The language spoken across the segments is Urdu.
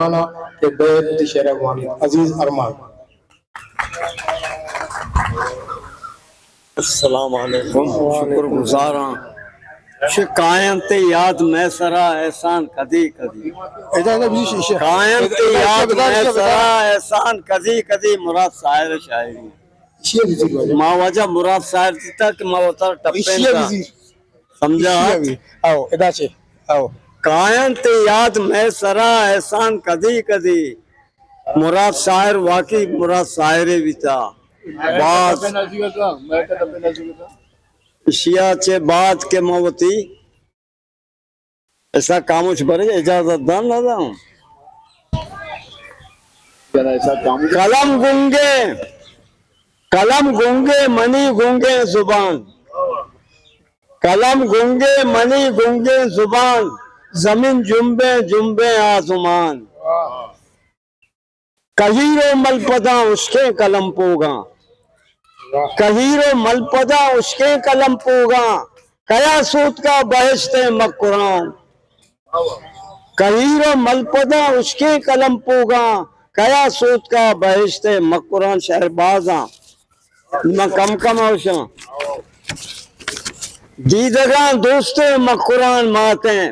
کے بیت شہر افغانی عزیز ارمان۔ السلام علیکم، شکر گزار ہاں قائم تے یاد میں سرا احسان کدی کدی، قائم تے یاد میں سرا احسان کدی کدی، مراد شاعر شاعری ماں وجہ مراد شاعر تھا کہ ماں اتر ٹپین کا سمجھا۔ آؤ ادا سے آؤ، قائم تے یاد میں سرا احسان کدی کدی، مراد شاعر واقعی مراد شاعر بھی تھا۔ بعض اشیاء چے بعد کے موتی ایسا کاموش بھرے اجازت دان لگا ہوں۔ قلم گونگے منی گونگے زبان، قلم گونگے منی گونگے زبان، زمین جنبے جنبے آسمان، کہیر و ملپدہ اس کے قلم پوگا، کہیر و ملپدہ اس کے قلم پوگا، کیا سود کا بہشت مقران، کہیر و ملپدہ اس کے قلم پوگا، کیا سود کا بہشت مقران۔ شہر بازاں نہ کم کم ہوشاں دیدگاں دوست مقران ماتیں،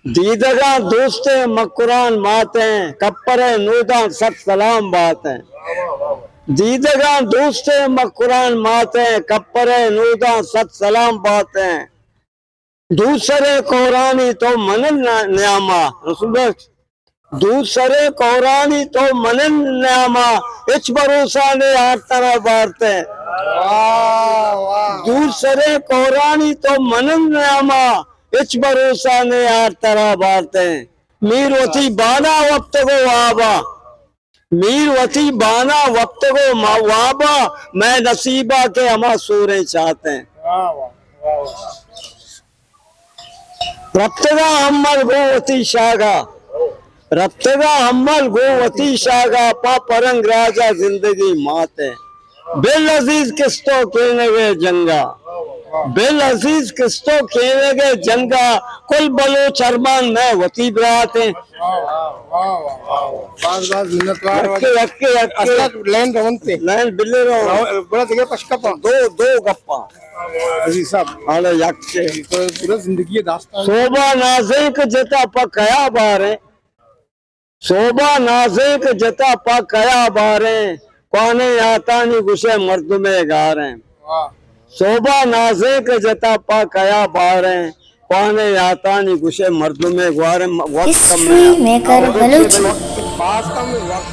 دیدگاں دوست مقران ماتیں، کپر نوداں ست سلام باتیں، دیدگاں دوست مقران ماتیں، کپر نوداں ست سلام باتیں، دوسرے قرآنی تو منن نیاما، رسول دوسرے قرآنی تو منن نیاما، اچ بروسہ نے ہر طرح بارتے، دوسرے قرآنی تو منن نیاما، اچ بروسہ نے ہر طرح بارتے، میر وطی بانا وقت کو وابا، میر وطی بانا وقت کو وابا، میں نصیبہ کے ہما سوریں چاہتے ہیں، ربتگا حمل گو وطی شاگا، ربتگا حمل گو وطی شاگا، پا پرنگ راجہ زندگی ماتے، بل عزیز کستو کہنے گئے جنگا، بل عزیز کستو کہنے گئے جنگا، کل بلوچ ارمان میں وطی برات ہیں۔ لین رونتے لین بلے رو بڑا جگہ پشکپا دو گپا عزیز صاحب آلے یک سے پورا زندگی داستان صوبہ نازک جتا پا کیا باریں، صوبہ نازک جتا پا کیا باریں، کوانے آتانی گشے مردمے گاریں، صوبہ نازک جتا پا کیا باریں، کوانے آتانی گشے مردمے گاریں۔ وقت History Maker Baluchi. پاس کا وقت